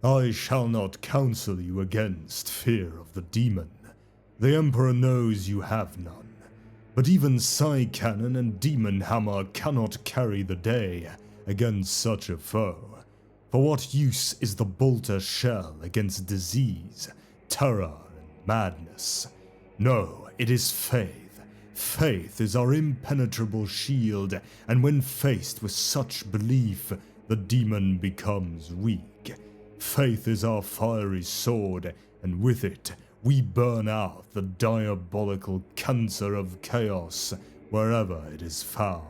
I shall not counsel you against fear of the demon. The Emperor knows you have none, but even Psi Cannon and Demon Hammer cannot carry the day against such a foe. For what use is the bolter shell against disease, terror, and madness? No, it is faith. Faith is our impenetrable shield, and when faced with such belief, the demon becomes weak. Faith is our fiery sword, and with it, we burn out the diabolical cancer of chaos wherever it is found.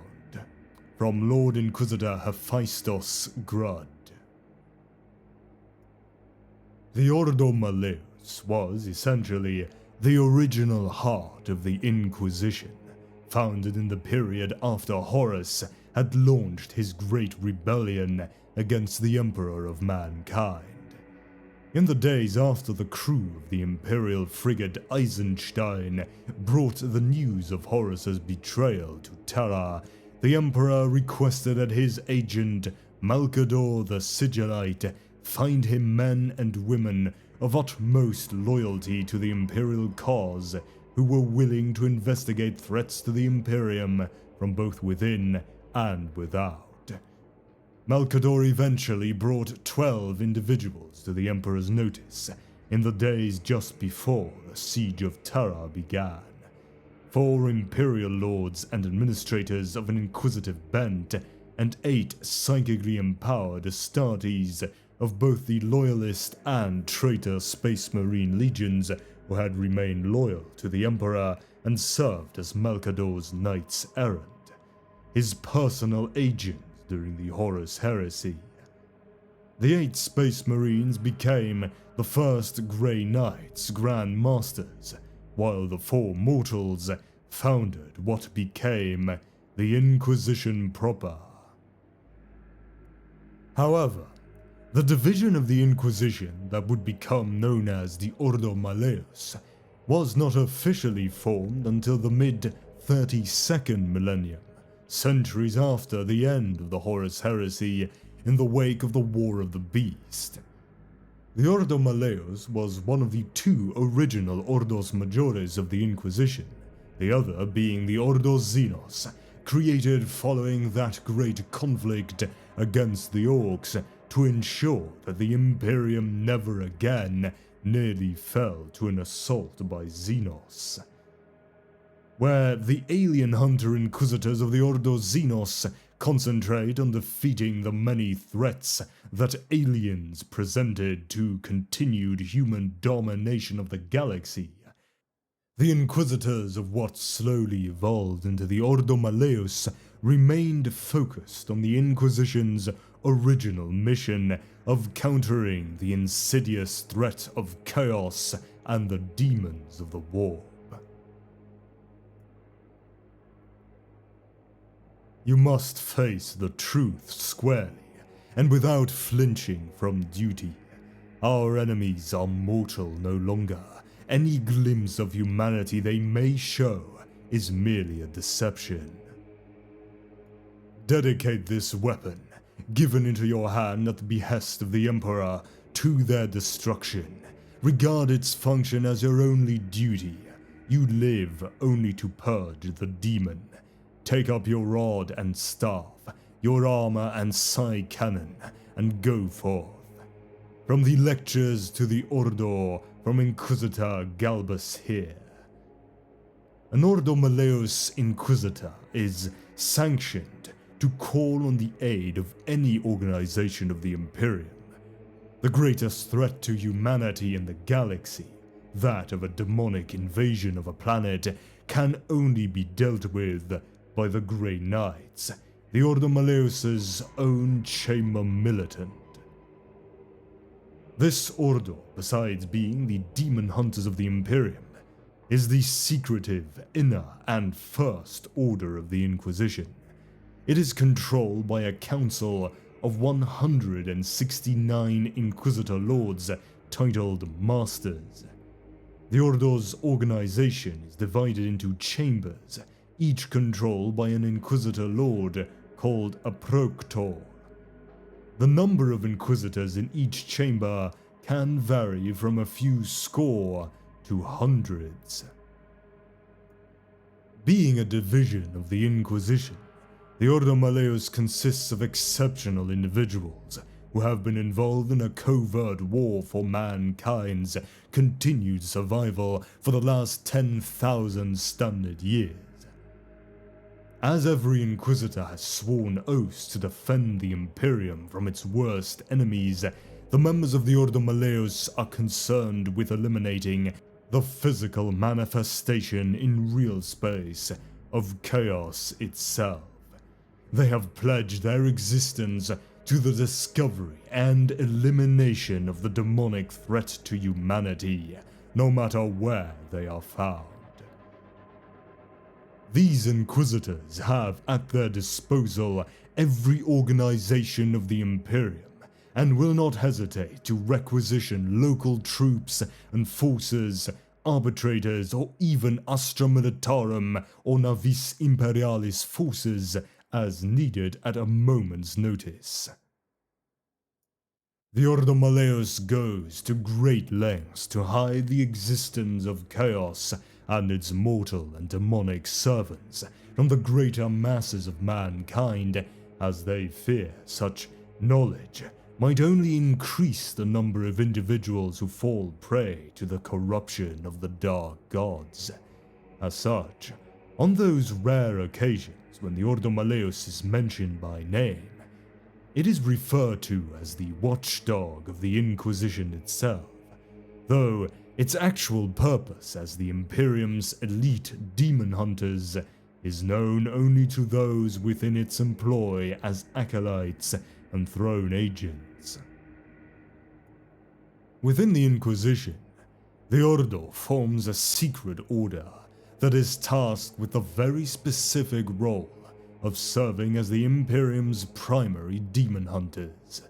From Lord Inquisitor Hephaestus Grud. The Ordo Malleus was essentially the original heart of the Inquisition, founded in the period after Horus had launched his great rebellion against the Emperor of Mankind. In the days after the crew of the Imperial frigate Eisenstein brought the news of Horus's betrayal to Terra, the Emperor requested that his agent, Malcador the Sigillite, find him men and women of utmost loyalty to the Imperial cause who were willing to investigate threats to the Imperium from both within and without. Malcador eventually brought 12 individuals to the Emperor's notice in the days just before the Siege of Terra began. 4 Imperial lords and administrators of an inquisitive bent, and 8 psychically empowered Astartes of both the Loyalist and traitor Space Marine legions who had remained loyal to the Emperor and served as Malcador's knights errant, his personal agents during the Horus Heresy. The 8 Space Marines became the first Grey Knights Grand Masters, while the 4 mortals founded what became the Inquisition proper. However, the division of the Inquisition that would become known as the Ordo Malleus was not officially formed until the mid-32nd millennium, centuries after the end of the Horus Heresy in the wake of the War of the Beast. The Ordo Malleus was one of the 2 original Ordos Majores of the Inquisition, the other being the Ordo Xenos, created following that great conflict against the Orcs to ensure that the Imperium never again nearly fell to an assault by xenos. Where the alien hunter inquisitors of the Ordo Xenos concentrate on defeating the many threats that aliens presented to continued human domination of the galaxy, the inquisitors of what slowly evolved into the Ordo Malleus remained focused on the Inquisition's original mission of countering the insidious threat of chaos and the demons of the warp. You must face the truth squarely and without flinching from duty. Our enemies are mortal no longer. Any glimpse of humanity they may show is merely a deception. Dedicate this weapon, given into your hand at the behest of the Emperor, to their destruction. Regard its function as your only duty. You live only to purge the demon. Take up your rod and staff, your armor and psi cannon, and go forth. From the lectures to the Ordo, from Inquisitor Galbus here. An Ordo Malleus Inquisitor is sanctioned to call on the aid of any organization of the Imperium. The greatest threat to humanity in the galaxy, that of a demonic invasion of a planet, can only be dealt with by the Grey Knights, the Ordo Malleus's own chamber militant. This Ordo, besides being the Daemonhunters of the Imperium, is the secretive, inner, and first order of the Inquisition. It is controlled by a council of 169 Inquisitor Lords titled Masters. The Ordo's organization is divided into chambers, each controlled by an Inquisitor Lord called a Proctor. The number of Inquisitors in each chamber can vary from a few score to hundreds. Being a division of the Inquisition, the Ordo Malleus consists of exceptional individuals who have been involved in a covert war for mankind's continued survival for the last 10,000 standard years. As every Inquisitor has sworn oaths to defend the Imperium from its worst enemies, the members of the Ordo Malleus are concerned with eliminating the physical manifestation in real space of chaos itself. They have pledged their existence to the discovery and elimination of the demonic threat to humanity, no matter where they are found. These Inquisitors have at their disposal every organization of the Imperium, and will not hesitate to requisition local troops and forces, arbitrators, or even Astra Militarum or Navis Imperialis forces as needed at a moment's notice. The Ordo Malleus goes to great lengths to hide the existence of chaos and its mortal and demonic servants from the greater masses of mankind, as they fear such knowledge might only increase the number of individuals who fall prey to the corruption of the dark gods. As such, on those rare occasions when the Ordo Malleus is mentioned by name, it is referred to as the watchdog of the Inquisition itself, though its actual purpose as the Imperium's elite Daemonhunters is known only to those within its employ as acolytes and throne agents. Within the Inquisition, the Ordo forms a secret order that is tasked with the very specific role of serving as the Imperium's primary demon hunters.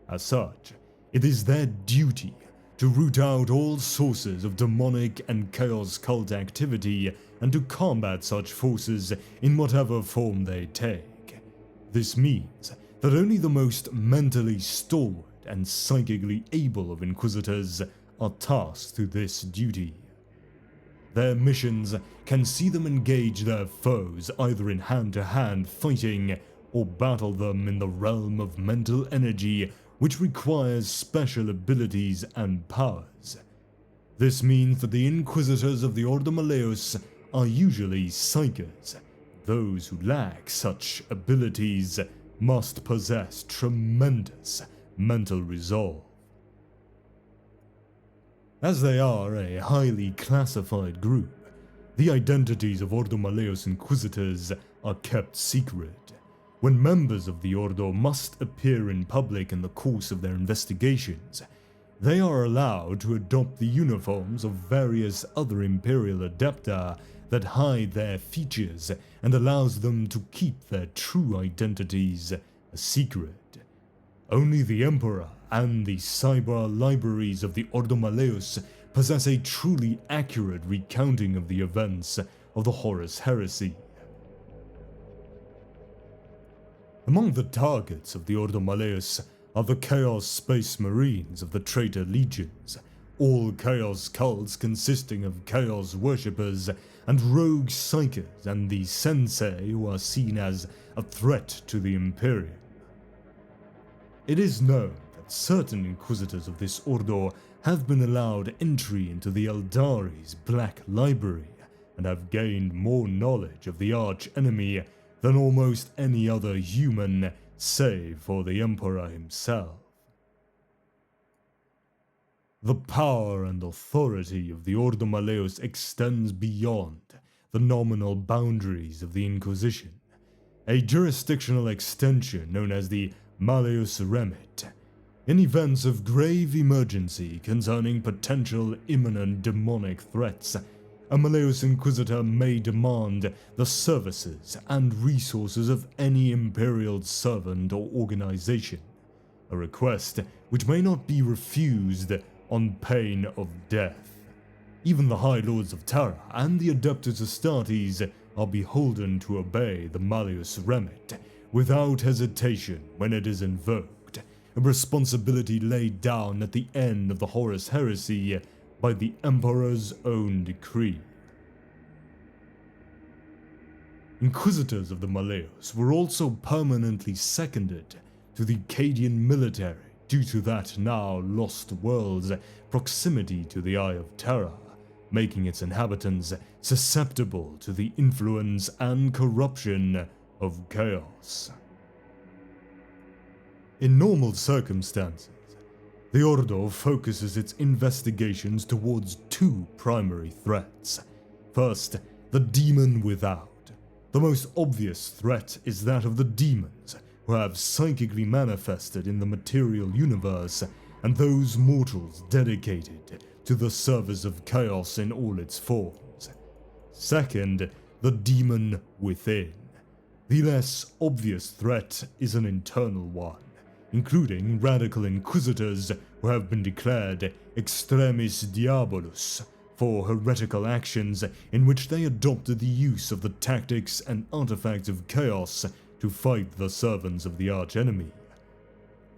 As such, it is their duty to root out all sources of demonic and chaos cult activity and to combat such forces in whatever form they take. This means that only the most mentally stalwart and psychically able of Inquisitors are tasked to this duty. Their missions can see them engage their foes either in hand-to-hand fighting or battle them in the realm of mental energy, which requires special abilities and powers. This means that the Inquisitors of the Ordo Malleus are usually psychers. Those who lack such abilities must possess tremendous mental resolve. As they are a highly classified group, the identities of Ordo Malleus Inquisitors are kept secret. When members of the Ordo must appear in public in the course of their investigations, they are allowed to adopt the uniforms of various other Imperial Adepta that hide their features and allows them to keep their true identities a secret. Only the Emperor and the cyber libraries of the Ordo Malleus possess a truly accurate recounting of the events of the Horus Heresy. Among the targets of the Ordo Malleus are the Chaos Space Marines of the Traitor Legions, all Chaos cults consisting of Chaos worshippers and rogue psychers, and the Sensei, who are seen as a threat to the Imperium. It is known that certain Inquisitors of this Ordo have been allowed entry into the Eldari's Black Library and have gained more knowledge of the arch-enemy than almost any other human, save for the Emperor himself. The power and authority of the Ordo Malleus extends beyond the nominal boundaries of the Inquisition. A jurisdictional extension known as the Malleus Remit. In events of grave emergency concerning potential imminent demonic threats, a Malleus Inquisitor may demand the services and resources of any Imperial servant or organization, a request which may not be refused on pain of death. Even the High Lords of Terra and the Adeptus Astartes are beholden to obey the Malleus Remit without hesitation when it is invoked, a responsibility laid down at the end of the Horus Heresy by the Emperor's own decree. Inquisitors of the Malleus were also permanently seconded to the Cadian military due to that now lost world's proximity to the Eye of Terror, making its inhabitants susceptible to the influence and corruption of chaos. In normal circumstances, the Ordo focuses its investigations towards two primary threats. First, the demon without. The most obvious threat is that of the demons, who have psychically manifested in the material universe, and those mortals dedicated to the service of chaos in all its forms. Second, the demon within. The less obvious threat is an internal one, including radical inquisitors who have been declared extremis diabolus for heretical actions in which they adopted the use of the tactics and artifacts of chaos to fight the servants of the archenemy.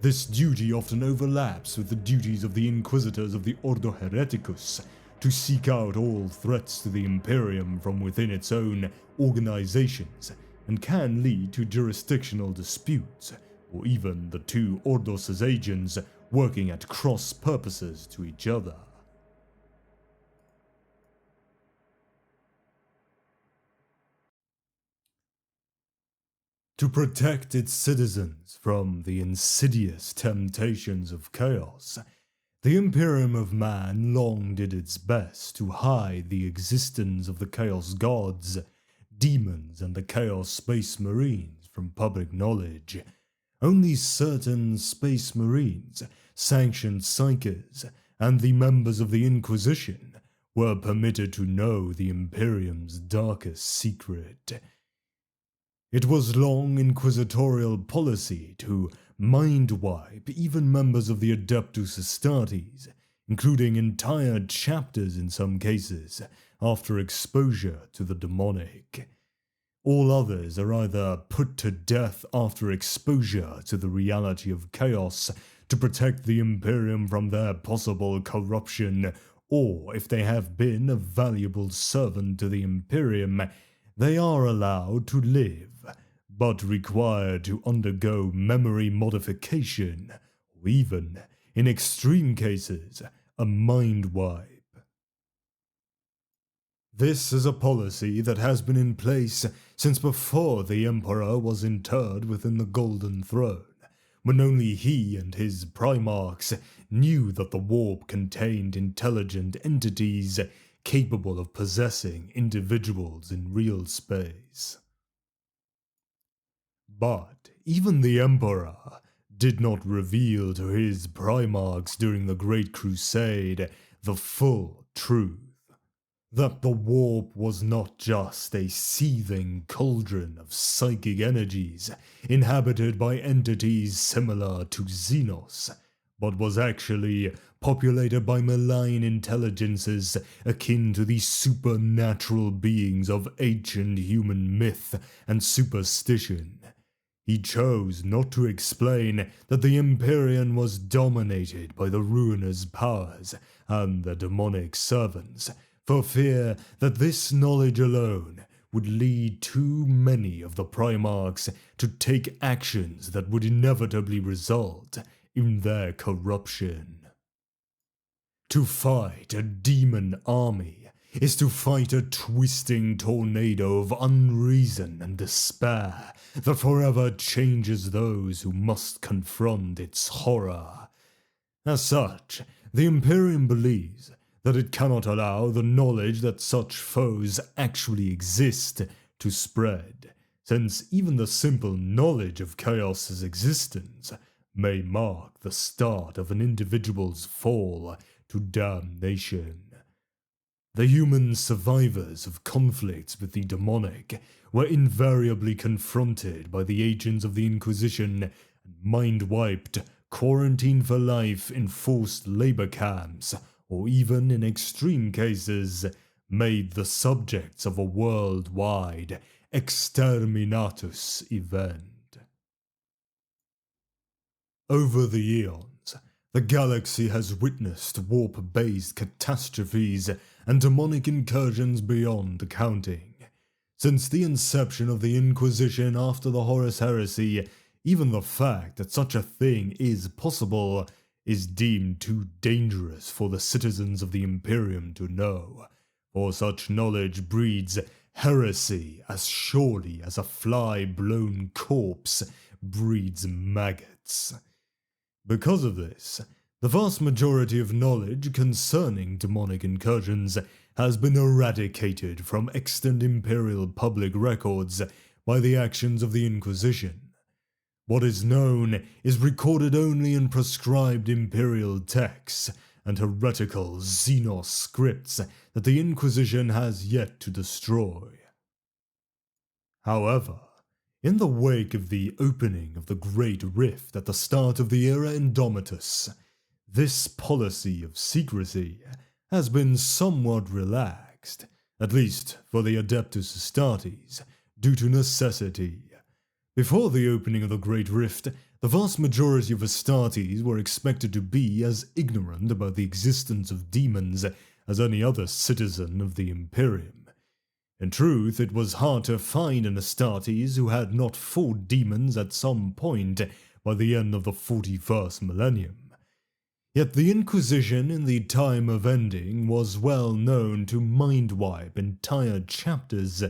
This duty often overlaps with the duties of the Inquisitors of the Ordo Hereticus to seek out all threats to the Imperium from within its own organizations, and can lead to jurisdictional disputes, or even the two Ordos' agents working at cross purposes to each other. To protect its citizens from the insidious temptations of chaos, the Imperium of Man long did its best to hide the existence of the Chaos Gods, demons, and the Chaos Space Marines from public knowledge. Only certain Space Marines, sanctioned psychers, and the members of the Inquisition were permitted to know the Imperium's darkest secret. It was long inquisitorial policy to mind-wipe even members of the Adeptus Astartes, including entire chapters in some cases, after exposure to the demonic. All others are either put to death after exposure to the reality of chaos to protect the Imperium from their possible corruption, or if they have been a valuable servant to the Imperium, they are allowed to live, but required to undergo memory modification, or even, in extreme cases, a mind wipe. This is a policy that has been in place since before the Emperor was interred within the Golden Throne, when only he and his Primarchs knew that the warp contained intelligent entities capable of possessing individuals in real space. But even the Emperor did not reveal to his Primarchs during the Great Crusade the full truth. That the warp was not just a seething cauldron of psychic energies inhabited by entities similar to xenos, but was actually populated by malign intelligences akin to the supernatural beings of ancient human myth and superstition. He chose not to explain that the Imperium was dominated by the ruinous powers and the demonic servants, for fear that this knowledge alone would lead too many of the Primarchs to take actions that would inevitably result in their corruption. To fight a demon army is to fight a twisting tornado of unreason and despair that forever changes those who must confront its horror. As such, the Imperium believes that it cannot allow the knowledge that such foes actually exist to spread, since even the simple knowledge of Chaos's existence may mark the start of an individual's fall to damnation. The human survivors of conflicts with the demonic were invariably confronted by the agents of the Inquisition and mind-wiped, quarantined for life in forced labor camps, or even in extreme cases, made the subjects of a worldwide exterminatus event. Over the eons, the galaxy has witnessed warp-based catastrophes and demonic incursions beyond counting. Since the inception of the Inquisition after the Horus Heresy, even the fact that such a thing is possible is deemed too dangerous for the citizens of the Imperium to know, for such knowledge breeds heresy as surely as a fly-blown corpse breeds maggots. Because of this, the vast majority of knowledge concerning demonic incursions has been eradicated from extant Imperial public records by the actions of the Inquisition. What is known is recorded only in prescribed Imperial texts and heretical xenos scripts that the Inquisition has yet to destroy. However, in the wake of the opening of the Great Rift at the start of the era Indomitus, this policy of secrecy has been somewhat relaxed, at least for the Adeptus Astartes, due to necessity. Before the opening of the Great Rift, the vast majority of Astartes were expected to be as ignorant about the existence of demons as any other citizen of the Imperium. In truth, it was hard to find an Astartes who had not fought demons at some point by the end of the 41st millennium. Yet the Inquisition in the time of ending was well known to mind-wipe entire chapters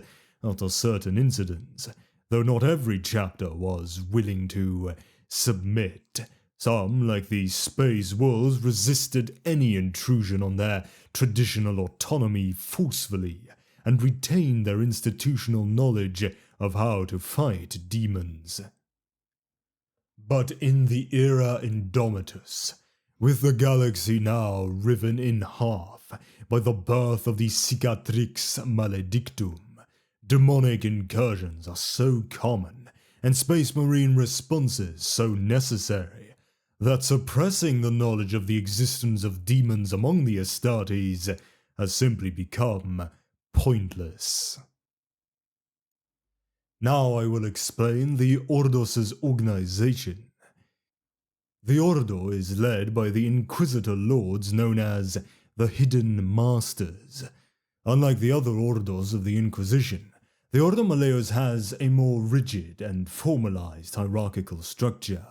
after certain incidents, though not every chapter was willing to submit. Some, like the Space Wolves, resisted any intrusion on their traditional autonomy forcefully, and retained their institutional knowledge of how to fight demons. But in the era Indomitus, with the galaxy now riven in half by the birth of the Cicatrix Maledictum, demonic incursions are so common and Space Marine responses so necessary that suppressing the knowledge of the existence of demons among the Astartes has simply become pointless. Now I will explain the Ordos' organization. The Ordo is led by the Inquisitor Lords known as the Hidden Masters. Unlike the other Ordos of the Inquisition, the Ordo Malleus has a more rigid and formalized hierarchical structure.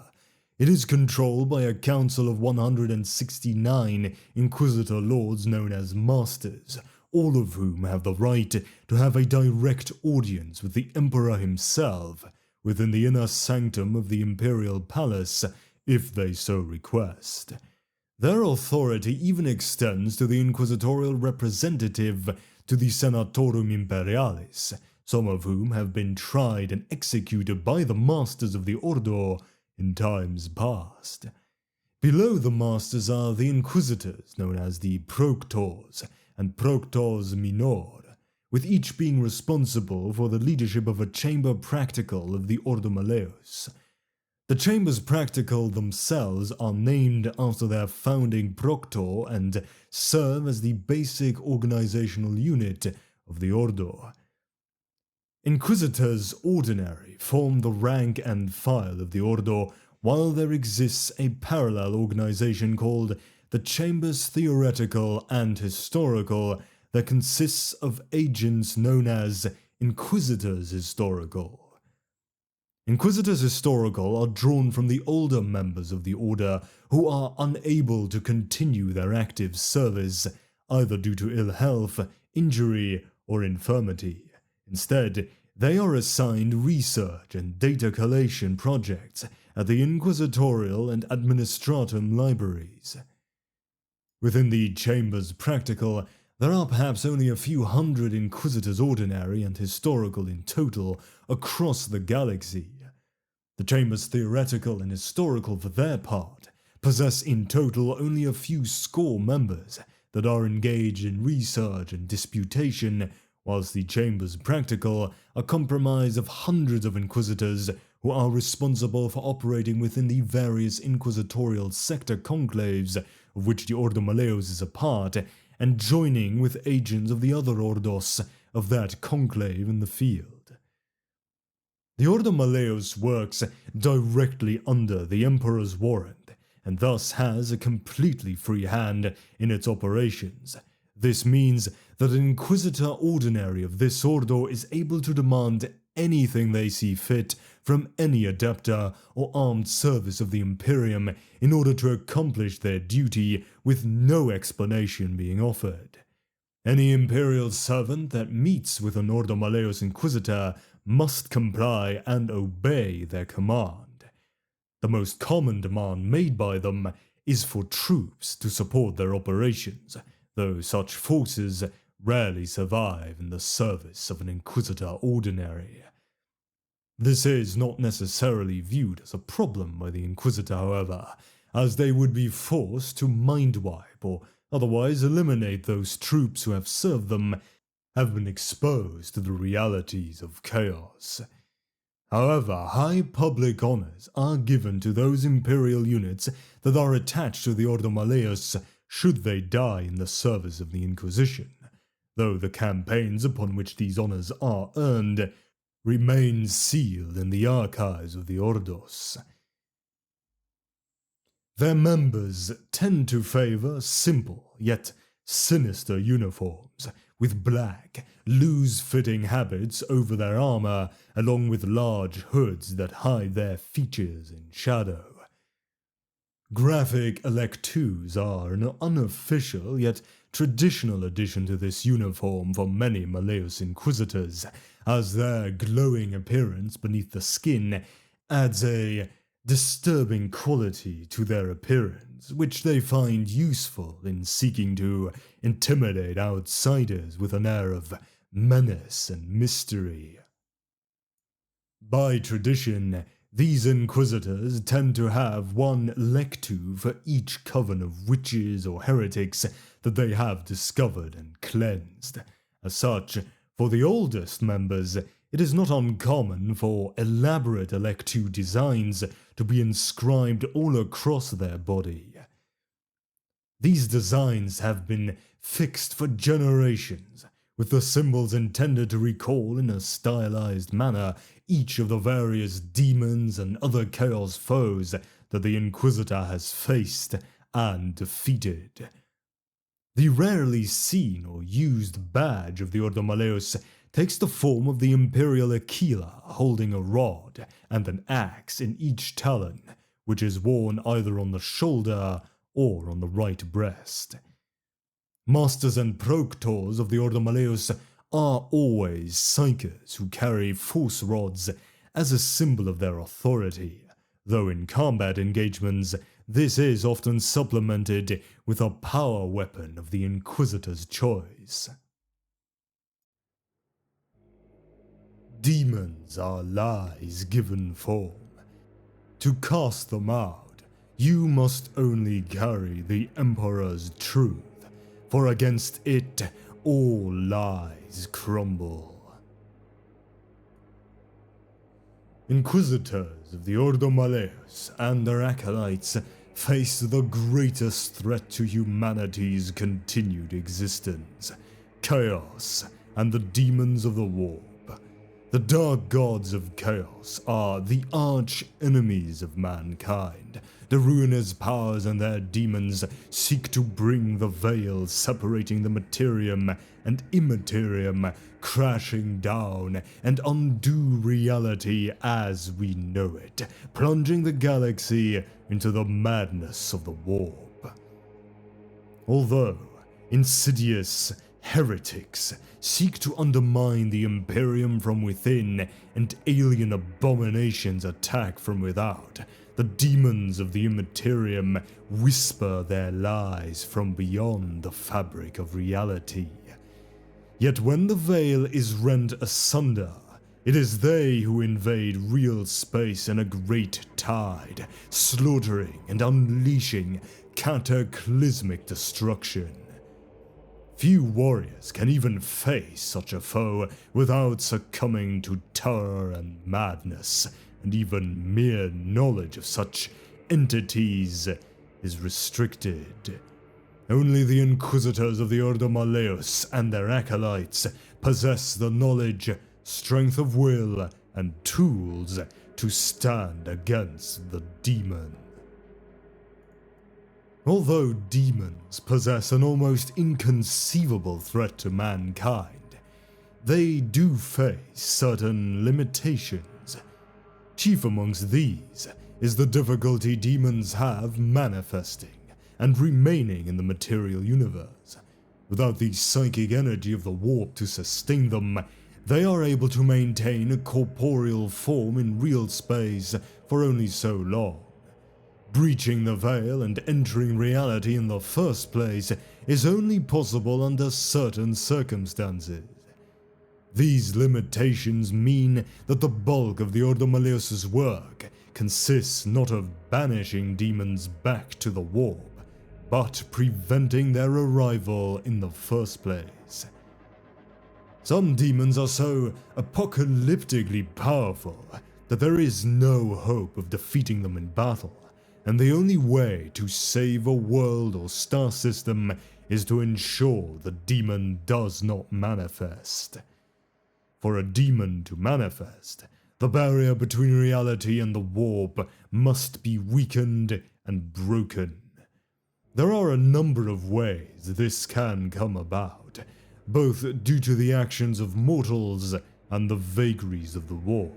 It is controlled by a council of 169 Inquisitor Lords known as Masters, all of whom have the right to have a direct audience with the Emperor himself within the inner sanctum of the Imperial Palace if they so request. Their authority even extends to the inquisitorial representative to the Senatorum Imperialis, some of whom have been tried and executed by the Masters of the Ordo in times past. Below the Masters are the Inquisitors, known as the Proctors and Proctors Minor, with each being responsible for the leadership of a chamber practical of the Ordo Malleus. The chambers practical themselves are named after their founding Proctor and serve as the basic organizational unit of the Ordo. Inquisitors Ordinary form the rank and file of the Ordo, while there exists a parallel organization called the Chambers Theoretical and Historical that consists of agents known as Inquisitors Historical. Inquisitors Historical are drawn from the older members of the Order who are unable to continue their active service, either due to ill health, injury, or infirmity. Instead, they are assigned research and data collation projects at the Inquisitorial and Administratum libraries. Within the Chambers Practical, there are perhaps only a few hundred Inquisitors Ordinary and Historical in total across the galaxy. The Chambers Theoretical and Historical, for their part, possess in total only a few score members that are engaged in research and disputation, whilst the Chambers Practical are comprised of hundreds of Inquisitors who are responsible for operating within the various inquisitorial sector conclaves of which the Ordo Malleus is a part, and joining with agents of the other Ordos of that conclave in the field. The Ordo Malleus works directly under the Emperor's warrant, and thus has a completely free hand in its operations. This means that an Inquisitor Ordinary of this Ordo is able to demand anything they see fit from any adepter or armed service of the Imperium in order to accomplish their duty with no explanation being offered. Any Imperial servant that meets with an Ordo Malleus Inquisitor must comply and obey their command. The most common demand made by them is for troops to support their operations, though such forces rarely survive in the service of an Inquisitor Ordinary. This is not necessarily viewed as a problem by the Inquisitor, however, as they would be forced to mind-wipe or otherwise eliminate those troops who have served them, have been exposed to the realities of chaos. However, high public honors are given to those Imperial units that are attached to the Ordo Malleus should they die in the service of the Inquisition, though the campaigns upon which these honors are earned remain sealed in the archives of the Ordos. Their members tend to favor simple yet sinister uniforms, with black, loose-fitting habits over their armor, along with large hoods that hide their features in shadow. Graphic electus are an unofficial yet traditional addition to this uniform for many Malleus Inquisitors, as their glowing appearance beneath the skin adds a disturbing quality to their appearance, which they find useful in seeking to intimidate outsiders with an air of menace and mystery. By tradition, these Inquisitors tend to have one lectu for each coven of witches or heretics that they have discovered and cleansed. As such, for the oldest members, it is not uncommon for elaborate electu designs to be inscribed all across their body. These designs have been fixed for generations, with the symbols intended to recall in a stylized manner each of the various demons and other chaos foes that the Inquisitor has faced and defeated. The rarely seen or used badge of the Ordo Malleus takes the form of the Imperial Aquila holding a rod and an axe in each talon, which is worn either on the shoulder or on the right breast. Masters and proctors of the Ordo Malleus are always psykers who carry force rods as a symbol of their authority, though in combat engagements this is often supplemented with a power weapon of the Inquisitor's choice. Demons are lies given form. To cast them out, you must only carry the Emperor's truth, for against it all lies crumble. Inquisitors of the Ordo Malleus and their acolytes face the greatest threat to humanity's continued existence: chaos and the demons of the warp. The dark gods of chaos are the arch enemies of mankind. The ruinous powers and their demons seek to bring the veil separating the materium and immaterium crashing down and undo reality as we know it, plunging the galaxy into the madness of the warp. Although insidious heretics seek to undermine the Imperium from within and alien abominations attack from without, the demons of the Immaterium whisper their lies from beyond the fabric of reality. Yet when the veil is rent asunder, it is they who invade real space in a great tide, slaughtering and unleashing cataclysmic destruction. Few warriors can even face such a foe without succumbing to terror and madness, and even mere knowledge of such entities is restricted. Only the Inquisitors of the Ordo Malleus and their acolytes possess the knowledge, strength of will, and tools to stand against the demon. Although demons possess an almost inconceivable threat to mankind, they do face certain limitations. Chief amongst these is the difficulty demons have manifesting and remaining in the material universe. Without the psychic energy of the warp to sustain them, they are able to maintain a corporeal form in real space for only so long. Breaching the veil and entering reality in the first place is only possible under certain circumstances. These limitations mean that the bulk of the Ordo Malleus' work consists not of banishing demons back to the warp, but preventing their arrival in the first place. Some demons are so apocalyptically powerful that there is no hope of defeating them in battle, and the only way to save a world or star system is to ensure the demon does not manifest. For a demon to manifest, the barrier between reality and the warp must be weakened and broken. There are a number of ways this can come about, both due to the actions of mortals and the vagaries of the warp.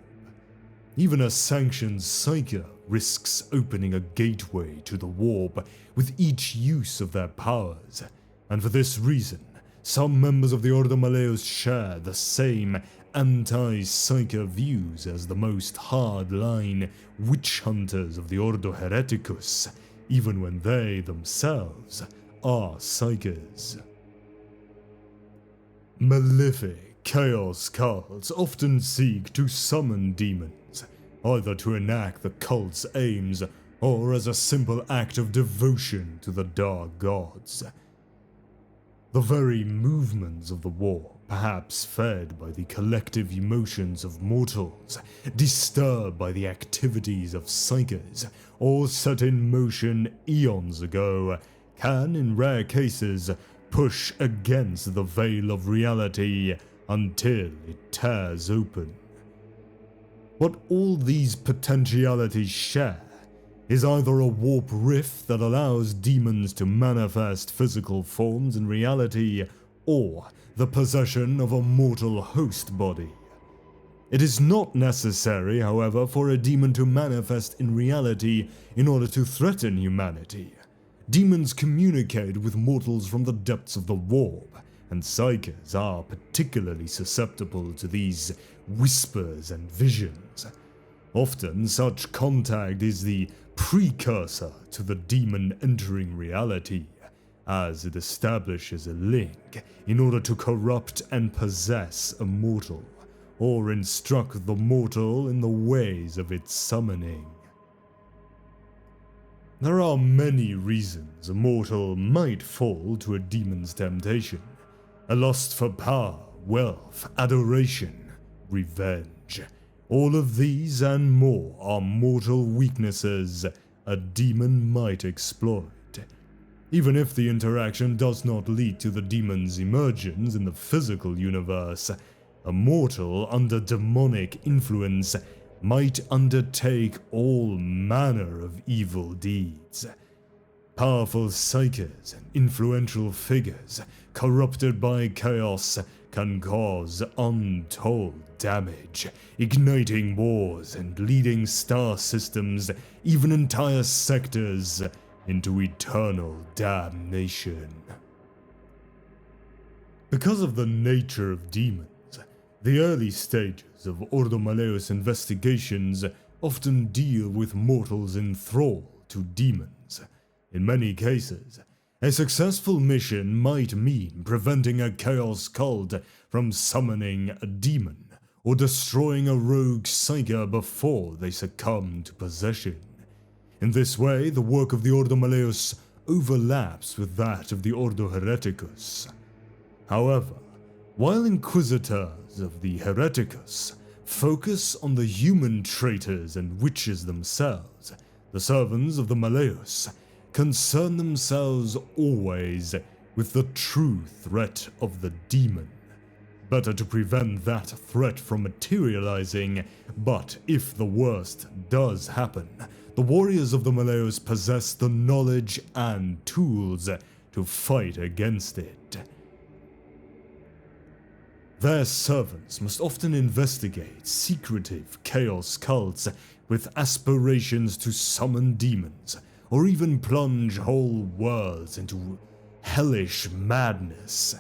Even a sanctioned psyker risks opening a gateway to the warp with each use of their powers, and for this reason, some members of the Ordo Malleus share the same anti-psyker views as the most hard-line witch hunters of the Ordo Hereticus, even when they themselves are psykers. Malefic chaos cults often seek to summon demons, either to enact the cult's aims or as a simple act of devotion to the dark gods. The very movements of the war, perhaps fed by the collective emotions of mortals, disturbed by the activities of psykers, or set in motion eons ago, can, in rare cases, push against the veil of reality until it tears open. What all these potentialities share is either a warp rift that allows demons to manifest physical forms in reality, or the possession of a mortal host body. It is not necessary, however, for a demon to manifest in reality in order to threaten humanity. Demons communicate with mortals from the depths of the warp, and psykers are particularly susceptible to these whispers and visions. Often such contact is the precursor to the demon entering reality, as it establishes a link in order to corrupt and possess a mortal, or instruct the mortal in the ways of its summoning. There are many reasons a mortal might fall to a demon's temptation: a lust for power, wealth, adoration, revenge. All of these and more are mortal weaknesses a demon might exploit. Even if the interaction does not lead to the demon's emergence in the physical universe, a mortal under demonic influence might undertake all manner of evil deeds. Powerful psykers and influential figures corrupted by chaos can cause untold damage, igniting wars and leading star systems, even entire sectors, into eternal damnation. Because of the nature of demons, the early stages of Ordo Malleus investigations often deal with mortals in thrall to demons. In many cases, a successful mission might mean preventing a chaos cult from summoning a demon, or destroying a rogue psyker before they succumb to possession. In this way, the work of the Ordo Malleus overlaps with that of the Ordo Hereticus. However, while Inquisitors of the Hereticus focus on the human traitors and witches themselves, the servants of the Malleus concern themselves always with the true threat of the demon. Better to prevent that threat from materializing, but if the worst does happen, the warriors of the Malleus possess the knowledge and tools to fight against it. Their servants must often investigate secretive chaos cults with aspirations to summon demons, or even plunge whole worlds into hellish madness.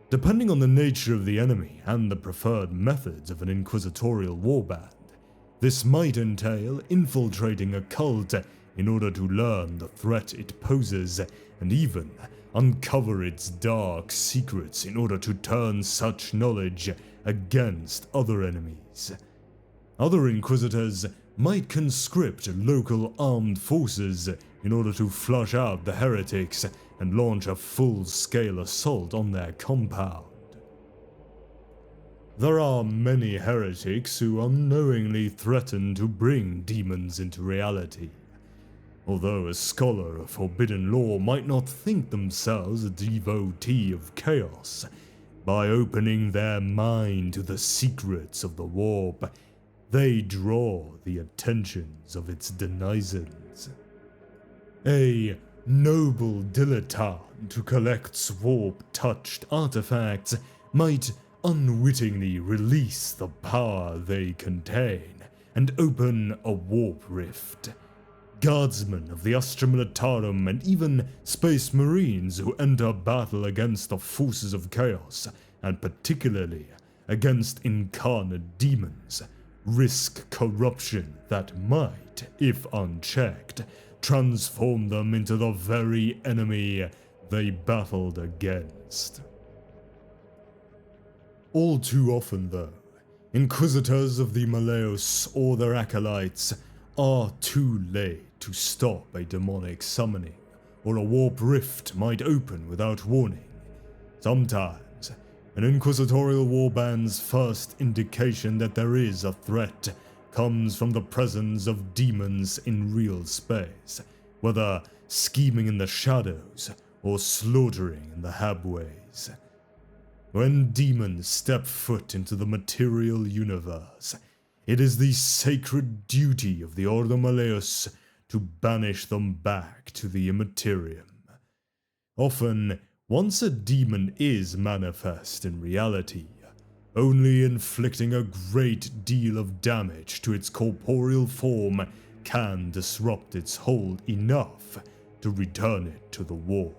Depending on the nature of the enemy and the preferred methods of an inquisitorial warband, this might entail infiltrating a cult in order to learn the threat it poses, and even uncover its dark secrets in order to turn such knowledge against other enemies. Other inquisitors might conscript local armed forces in order to flush out the heretics and launch a full-scale assault on their compound. There are many heretics who unknowingly threaten to bring demons into reality. Although a scholar of forbidden lore might not think themselves a devotee of chaos, by opening their mind to the secrets of the warp, they draw the attentions of its denizens. A noble dilettante who collects warp-touched artifacts might unwittingly release the power they contain and open a warp rift. Guardsmen of the Astra Militarum and even Space Marines who enter battle against the forces of chaos, and particularly against incarnate demons, risk corruption that might, if unchecked, transform them into the very enemy they battled against. All too often, though, inquisitors of the Malleus or their acolytes are too late to stop a demonic summoning, or a warp rift might open without warning. Sometimes, an inquisitorial warband's first indication that there is a threat comes from the presence of demons in real space, whether scheming in the shadows or slaughtering in the habways. When demons step foot into the material universe, it is the sacred duty of the Ordo Malleus to banish them back to the immaterium. Often, once a demon is manifest in reality, only inflicting a great deal of damage to its corporeal form can disrupt its hold enough to return it to the warp.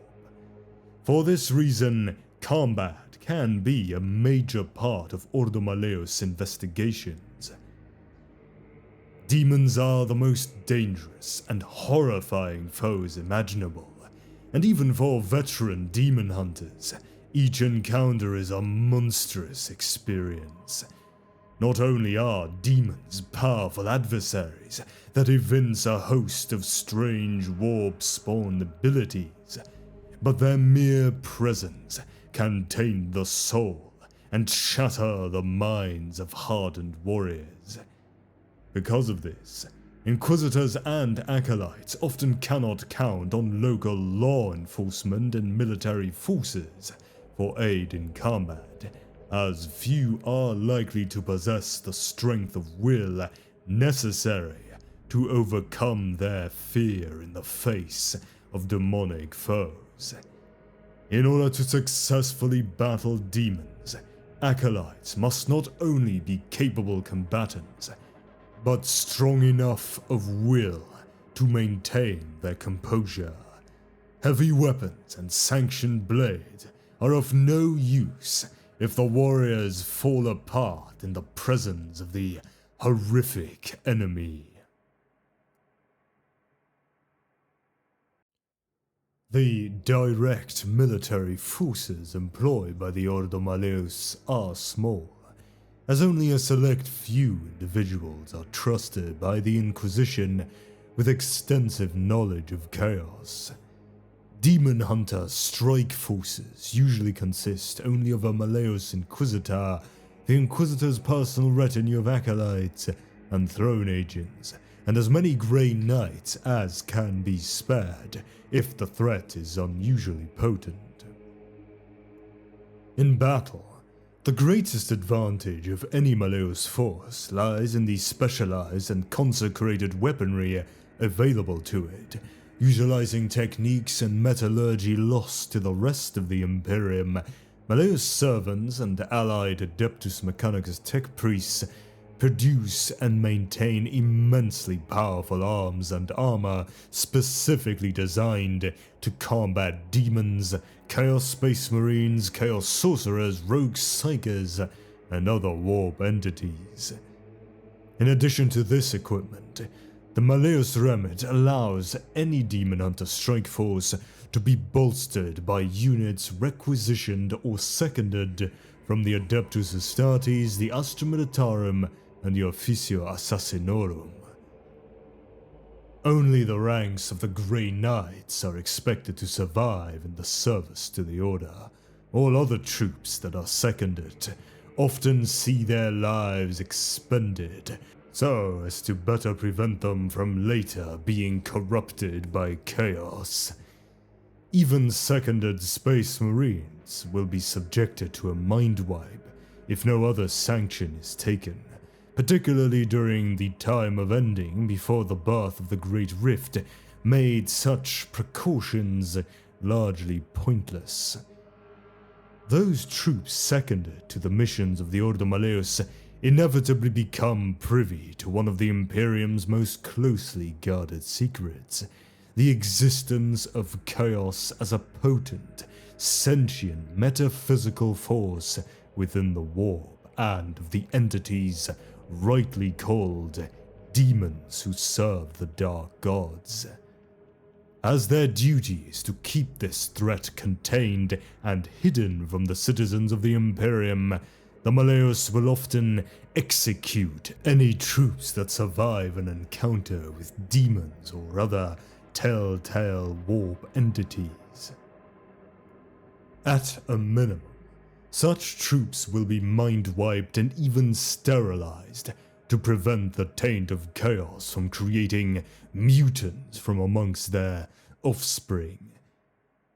For this reason, combat can be a major part of Ordo Malleus investigations. Demons are the most dangerous and horrifying foes imaginable, and even for veteran demon hunters, each encounter is a monstrous experience. Not only are demons powerful adversaries that evince a host of strange warp-spawned abilities, but their mere presence can taint the soul and shatter the minds of hardened warriors. Because of this, inquisitors and acolytes often cannot count on local law enforcement and military forces for aid in combat, as few are likely to possess the strength of will necessary to overcome their fear in the face of demonic foes. In order to successfully battle demons, acolytes must not only be capable combatants, but strong enough of will to maintain their composure. Heavy weapons and sanctioned blades are of no use if the warriors fall apart in the presence of the horrific enemy. The direct military forces employed by the Ordo Malleus are small, as only a select few individuals are trusted by the Inquisition with extensive knowledge of chaos. Demon Hunter strike forces usually consist only of a Malleus Inquisitor, the Inquisitor's personal retinue of acolytes and throne agents, and as many Grey Knights as can be spared if the threat is unusually potent. In battle, The greatest advantage of any Malleus force lies in the specialized and consecrated weaponry available to it, utilizing techniques and metallurgy lost to the rest of the Imperium. Malleus servants and allied Adeptus Mechanicus tech priests produce and maintain immensely powerful arms and armor specifically designed to combat demons, Chaos Space Marines, Chaos Sorcerers, Rogue Psykers, and other warp entities. In addition to this equipment, the Malleus Remit allows any Demon Hunter strike force to be bolstered by units requisitioned or seconded from the Adeptus Astartes, the Astra Militarum, and the Officio Assassinorum. Only the ranks of the Grey Knights are expected to survive in the service to the Order. All other troops that are seconded often see their lives expended, so as to better prevent them from later being corrupted by chaos. Even seconded Space Marines will be subjected to a mind wipe if no other sanction is taken, particularly during the time of ending before the birth of the Great Rift made such precautions largely pointless. Those troops seconded to the missions of the Ordo Malleus inevitably become privy to one of the Imperium's most closely guarded secrets, the existence of chaos as a potent, sentient, metaphysical force within the warp and of the entities rightly called demons who serve the dark gods. As their duty is to keep this threat contained and hidden from the citizens of the Imperium, the Malleus will often execute any troops that survive an encounter with demons or other telltale warp entities. At a minimum, such troops will be mind-wiped and even sterilized to prevent the taint of chaos from creating mutants from amongst their offspring.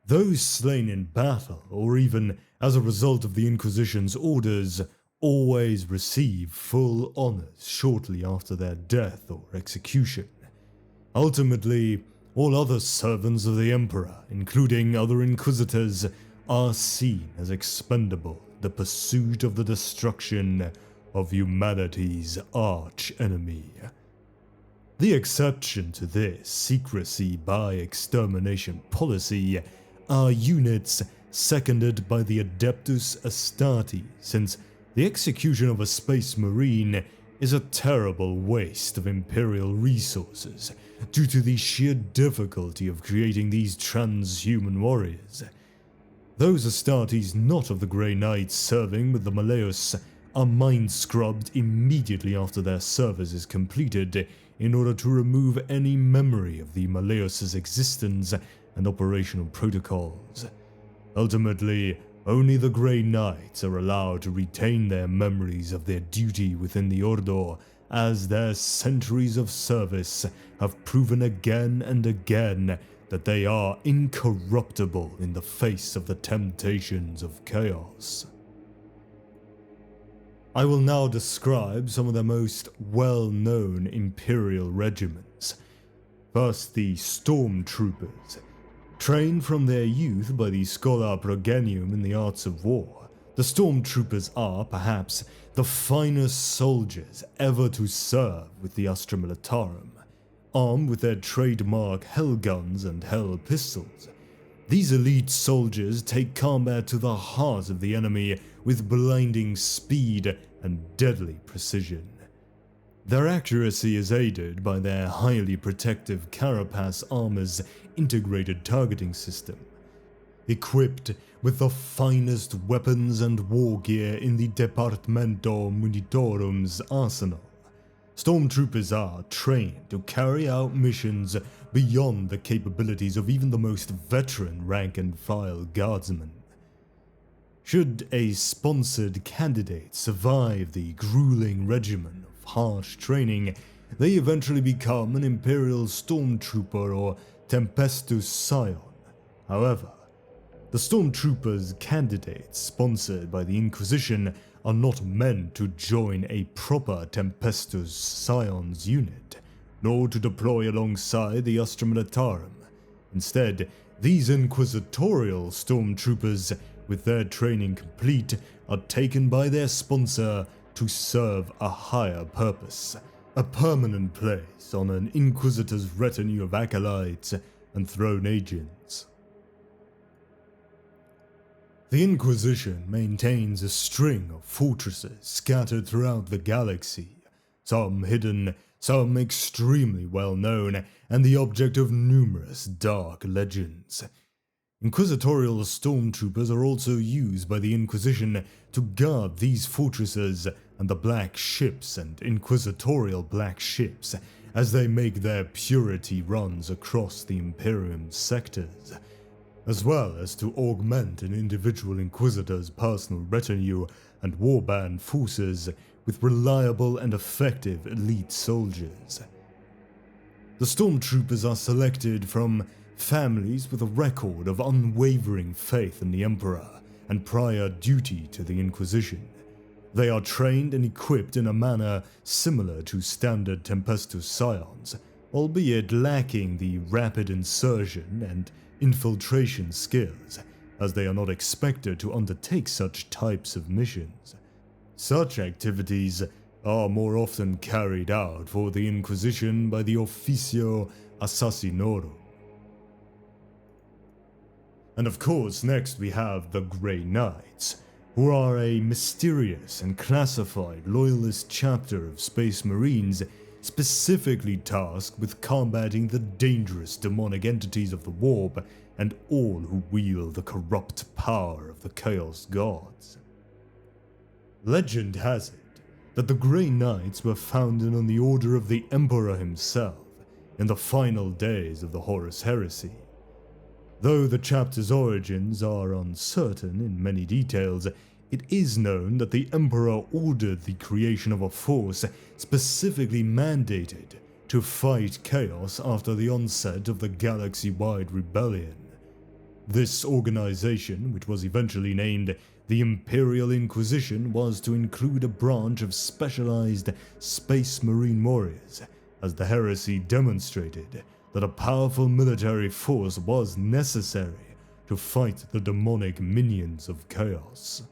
Those slain in battle, or even as a result of the Inquisition's orders, always receive full honors shortly after their death or execution. Ultimately, all other servants of the Emperor, including other Inquisitors, are seen as expendable in the pursuit of the destruction of humanity's arch-enemy. The exception to this secrecy by extermination policy are units seconded by the Adeptus Astartes, since the execution of a Space Marine is a terrible waste of Imperial resources due to the sheer difficulty of creating these transhuman warriors. Those Astartes not of the Grey Knights serving with the Malleus are mind-scrubbed immediately after their service is completed in order to remove any memory of the Malleus's existence and operational protocols. Ultimately, only the Grey Knights are allowed to retain their memories of their duty within the Ordo, as their centuries of service have proven again and again that they are incorruptible in the face of the temptations of chaos. I will now describe some of the most well-known Imperial regiments. First, the Stormtroopers. Trained from their youth by the Schola Progenium in the arts of war, the Stormtroopers are, perhaps, the finest soldiers ever to serve with the Astra Militarum. Armed with their trademark Hell guns and Hell pistols, these elite soldiers take combat to the heart of the enemy with blinding speed and deadly precision. Their accuracy is aided by their highly protective carapace armor's integrated targeting system. Equipped with the finest weapons and war gear in the Departamento Munitorum's arsenal, Stormtroopers are trained to carry out missions beyond the capabilities of even the most veteran rank-and-file guardsmen. Should a sponsored candidate survive the grueling regimen of harsh training, they eventually become an Imperial Stormtrooper or Tempestus Scion. However, The stormtroopers candidates sponsored by the Inquisition are not meant to join a proper Tempestus Scions unit, nor to deploy alongside the Astra Militarum. Instead, these inquisitorial stormtroopers, with their training complete, are taken by their sponsor to serve a higher purpose, a permanent place on an Inquisitor's retinue of acolytes and throne agents. The Inquisition maintains a string of fortresses scattered throughout the galaxy, some hidden, some extremely well known, and the object of numerous dark legends. Inquisitorial stormtroopers are also used by the Inquisition to guard these fortresses and the black ships and inquisitorial black ships as they make their purity runs across the Imperium sectors, as well as to augment an individual Inquisitor's personal retinue and warband forces with reliable and effective elite soldiers. The stormtroopers are selected from families with a record of unwavering faith in the Emperor and prior duty to the Inquisition. They are trained and equipped in a manner similar to standard Tempestus Scions, albeit lacking the rapid insertion and infiltration skills, as they are not expected to undertake such types of missions. Such activities are more often carried out for the Inquisition by the Officio Assassinoro. And of course, next we have the Grey Knights, who are a mysterious and classified loyalist chapter of Space Marines specifically tasked with combating the dangerous demonic entities of the warp and all who wield the corrupt power of the Chaos Gods. Legend has it that the Grey Knights were founded on the order of the Emperor himself in the final days of the Horus Heresy. Though the chapter's origins are uncertain in many details, it is known that the Emperor ordered the creation of a force specifically mandated to fight chaos after the onset of the galaxy-wide rebellion. This organization, which was eventually named the Imperial Inquisition, was to include a branch of specialized Space Marine warriors, as the heresy demonstrated that a powerful military force was necessary to fight the demonic minions of chaos.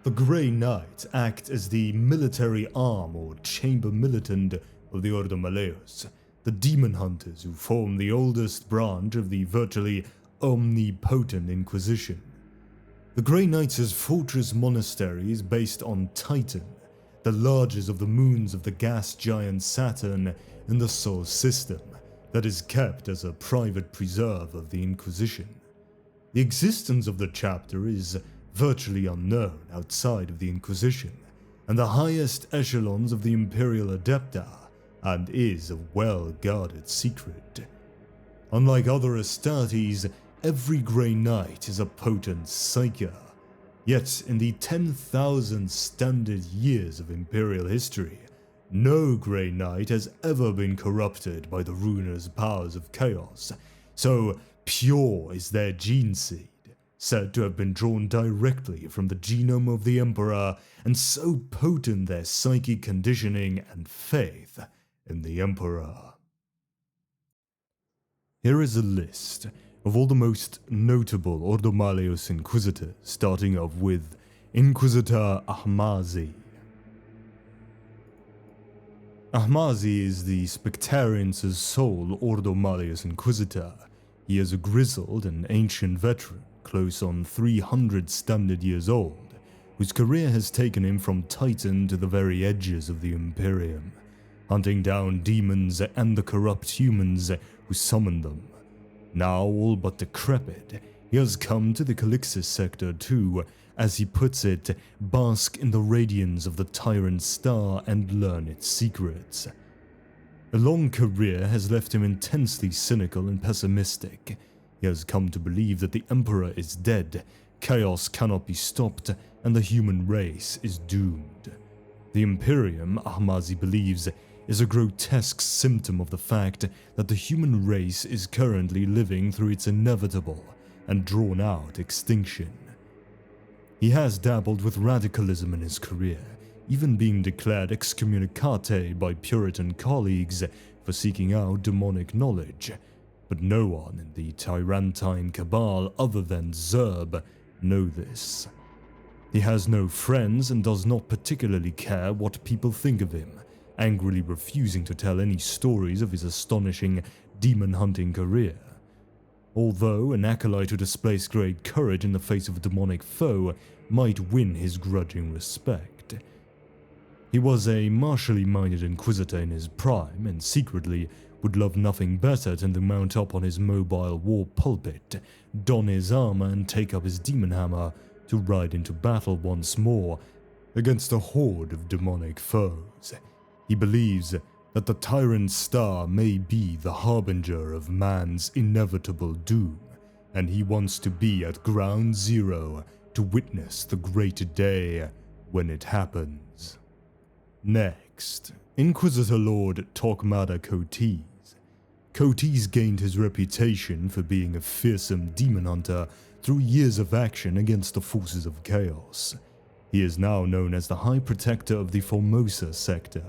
The Grey Knights act as the military arm or chamber militant of the Ordo Malleus, the Daemonhunters who form the oldest branch of the virtually omnipotent Inquisition. The Grey Knights' fortress monastery is based on Titan, the largest of the moons of the gas giant Saturn in the Sol system, that is kept as a private preserve of the Inquisition. The existence of the chapter is virtually unknown outside of the Inquisition and the highest echelons of the Imperial Adepta, and is a well-guarded secret. Unlike other Astartes, every Grey Knight is a potent psyker. Yet in the 10,000 standard years of Imperial history, no Grey Knight has ever been corrupted by the ruinous powers of chaos, so pure is their gene seed, said to have been drawn directly from the genome of the Emperor, and so potent their psychic conditioning and faith in the Emperor. Here is a list of all the most notable Ordo Malleus Inquisitors, starting off with Inquisitor Ahmazi. Ahmazi is the Spectarians' sole Ordo Malleus Inquisitor. He is a grizzled and ancient veteran, close on 300 standard years old, whose career has taken him from Titan to the very edges of the Imperium, hunting down demons and the corrupt humans who summoned them. Now all but decrepit, he has come to the Calixis sector to, as he puts it, bask in the radiance of the Tyrant Star and learn its secrets. A long career has left him intensely cynical and pessimistic. He has come to believe that the Emperor is dead, chaos cannot be stopped, and the human race is doomed. The Imperium, Ahmazi believes, is a grotesque symptom of the fact that the human race is currently living through its inevitable and drawn-out extinction. He has dabbled with radicalism in his career, even being declared excommunicate by Puritan colleagues for seeking out demonic knowledge, but no one in the Tyrantine cabal other than Zerb know this. He has no friends and does not particularly care what people think of him, angrily refusing to tell any stories of his astonishing demon-hunting career. Although an acolyte who displays great courage in the face of a demonic foe might win his grudging respect. He was a martially minded inquisitor in his prime, and secretly would love nothing better than to mount up on his mobile war pulpit, don his armor and take up his demon hammer to ride into battle once more against a horde of demonic foes. He believes that the tyrant's star may be the harbinger of man's inevitable doom, and he wants to be at ground zero to witness the great day when it happens. Next, Inquisitor Lord Torquemada Coates. Coates gained his reputation for being a fearsome demon hunter through years of action against the forces of chaos. He is now known as the High Protector of the Formosa sector.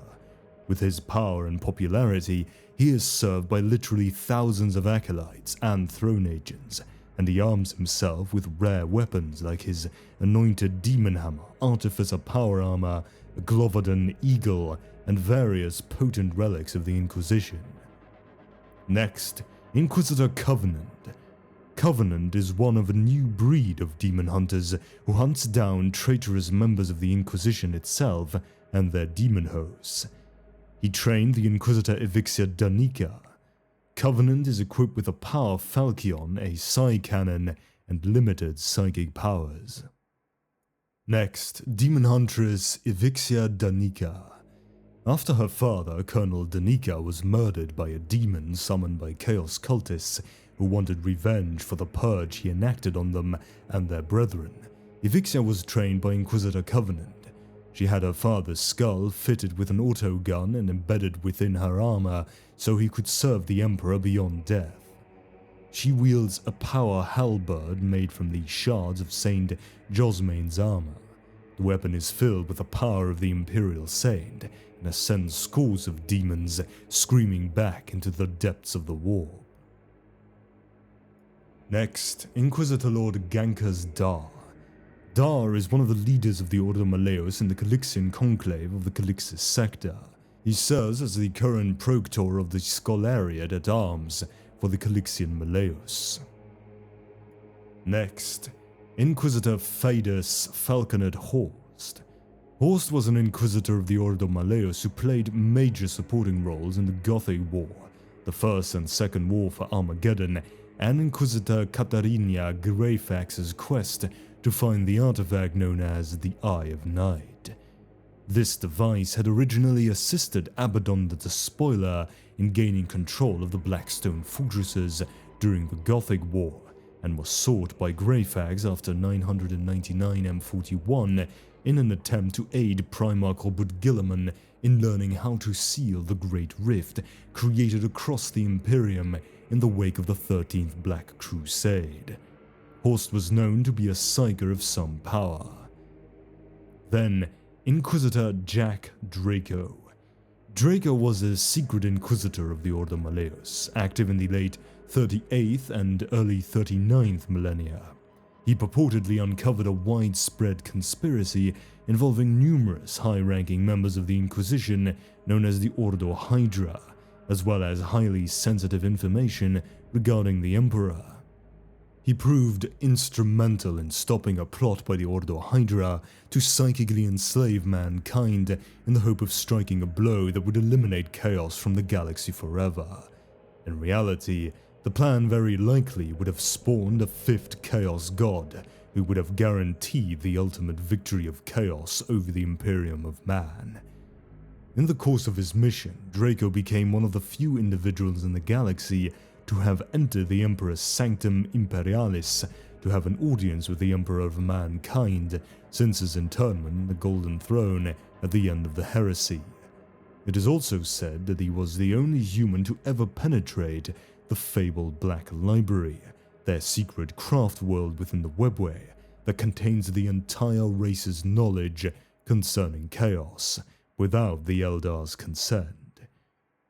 With his power and popularity, he is served by literally thousands of acolytes and throne agents, and he arms himself with rare weapons like his anointed demon hammer, artificer power armor, a Glovodon eagle, and various potent relics of the Inquisition. Next, Inquisitor Covenant. Covenant is one of a new breed of demon hunters who hunts down traitorous members of the Inquisition itself and their demon hosts. He trained the Inquisitor Evixia Danica. Covenant is equipped with a Power Falchion, a Psi Cannon, and limited psychic powers. Next, Demon Huntress Evixia Danica. After her father, Colonel Danica, was murdered by a demon summoned by Chaos cultists who wanted revenge for the purge he enacted on them and their brethren, Evixia was trained by Inquisitor Covenant. She had her father's skull fitted with an autogun and embedded within her armor so he could serve the Emperor beyond death. She wields a power halberd made from the shards of Saint Josmain's armor. The weapon is filled with the power of the Imperial Saint and sends scores of demons screaming back into the depths of the war. Next, Inquisitor Lord Gankas Dar. Dar is one of the leaders of the Ordo Malleus in the Calixian conclave of the Calixis sector. He serves as the current proctor of the Scholariat at Arms for the Calixian Malleus. Next, Inquisitor Fadus Falconet Horst. Horst was an Inquisitor of the Ordo Malleus who played major supporting roles in the Gothic War, the First and Second War for Armageddon, and Inquisitor Katarina Greyfax's quest to find the artifact known as the Eye of Night. This device had originally assisted Abaddon the Despoiler in gaining control of the Blackstone fortresses during the Gothic War, and was sought by Greyfax after 999 M41 in an attempt to aid Primarch Robert Guilliman in learning how to seal the Great Rift created across the Imperium in the wake of the 13th Black Crusade. Horst was known to be a psyker of some power. Then, Inquisitor Jack Draco. Draco was a secret inquisitor of the Ordo Malleus, active in the late 38th and early 39th millennia. He purportedly uncovered a widespread conspiracy involving numerous high-ranking members of the Inquisition known as the Ordo Hydra, as well as highly sensitive information regarding the Emperor. He proved instrumental in stopping a plot by the Ordo Hydra to psychically enslave mankind in the hope of striking a blow that would eliminate chaos from the galaxy forever. In reality, the plan very likely would have spawned a fifth Chaos God, who would have guaranteed the ultimate victory of chaos over the Imperium of Man. In the course of his mission, Draco became one of the few individuals in the galaxy to have entered the Emperor's Sanctum Imperialis to have an audience with the Emperor of Mankind since his internment in the Golden Throne at the end of the Heresy. It is also said that he was the only human to ever penetrate the fabled Black Library, their secret craft world within the webway that contains the entire race's knowledge concerning chaos, without the Eldar's consent.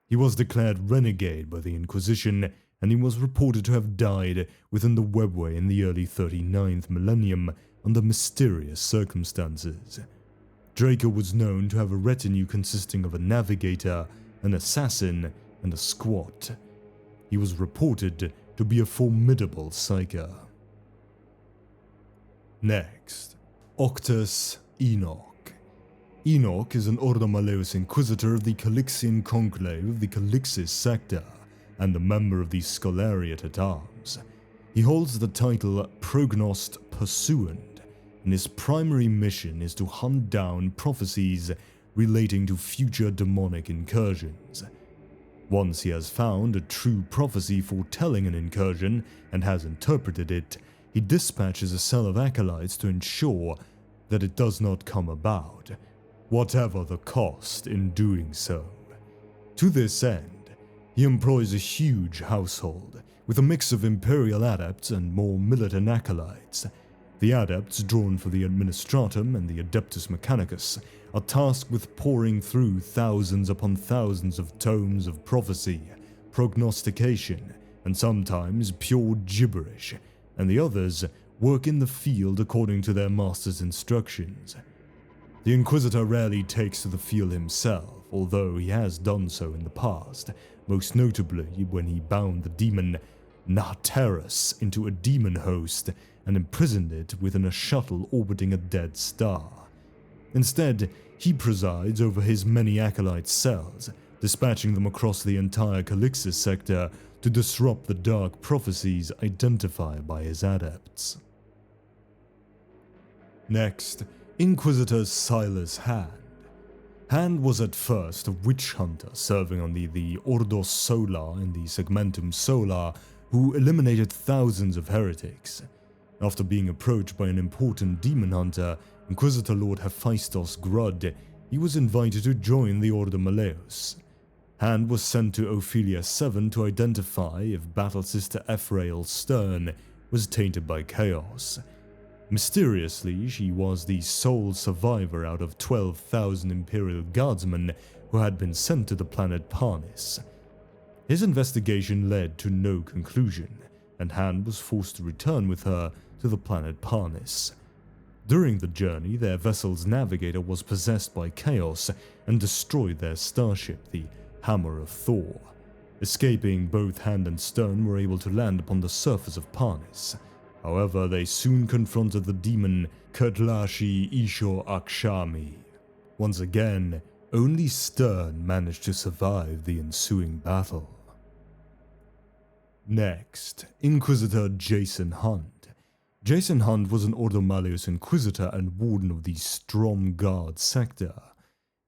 He was declared renegade by the Inquisition, and he was reported to have died within the webway in the early 39th millennium under mysterious circumstances. Draco was known to have a retinue consisting of a navigator, an assassin, and a squat. He was reported to be a formidable psyker. Next, Octus Enoch. Enoch is an Ordo Malleus Inquisitor of the Calixian Conclave of the Calixis sector, and a member of the Scholariat at Arms. He holds the title Prognost Pursuant, and his primary mission is to hunt down prophecies relating to future demonic incursions. Once he has found a true prophecy foretelling an incursion and has interpreted it, he dispatches a cell of acolytes to ensure that it does not come about, whatever the cost in doing so. To this end, he employs a huge household, with a mix of Imperial adepts and more militant acolytes. The adepts drawn for the Administratum and the Adeptus Mechanicus are tasked with pouring through thousands upon thousands of tomes of prophecy, prognostication, and sometimes pure gibberish, and the others work in the field according to their master's instructions. The Inquisitor rarely takes to the field himself, although he has done so in the past, most notably when he bound the demon Naterus into a demon host and imprisoned it within a shuttle orbiting a dead star. Instead, he presides over his many acolyte cells, dispatching them across the entire Calixis sector to disrupt the dark prophecies identified by his adepts. Next, Inquisitor Silas Hand. Hand was at first a witch hunter serving on the Ordo Solar and the Segmentum Solar, who eliminated thousands of heretics. After being approached by an important demon hunter, Inquisitor Lord Hephaestus Grud, he was invited to join the Ordo Malleus. Hand was sent to Ophelia 7 to identify if Battle Sister Ephrael Stern was tainted by chaos. Mysteriously, she was the sole survivor out of 12,000 Imperial Guardsmen who had been sent to the planet Parnis. His investigation led to no conclusion, and Hand was forced to return with her to the planet Parnis. During the journey, their vessel's navigator was possessed by chaos and destroyed their starship, the Hammer of Thor. Escaping, both Hand and Stern were able to land upon the surface of Parnis. However, they soon confronted the demon Kurtlashi Isho Akshami. Once again, only Stern managed to survive the ensuing battle. Next, Inquisitor Jason Hunt. Jason Hunt was an Ordo Malleus Inquisitor and Warden of the Stromgarde sector.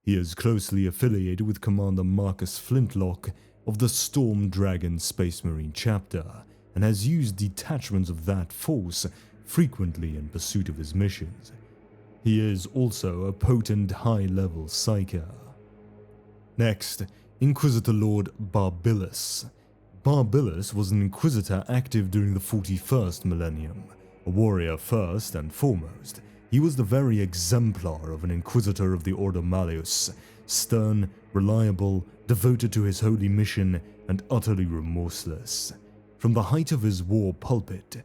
He is closely affiliated with Commander Marcus Flintlock of the Storm Dragon Space Marine chapter, and has used detachments of that force frequently in pursuit of his missions. He is also a potent high-level psyker. Next, Inquisitor Lord Barbilus. Barbilus was an Inquisitor active during the 41st millennium. A warrior first and foremost, he was the very exemplar of an Inquisitor of the Ordo Malleus, stern, reliable, devoted to his holy mission, and utterly remorseless. From the height of his war pulpit,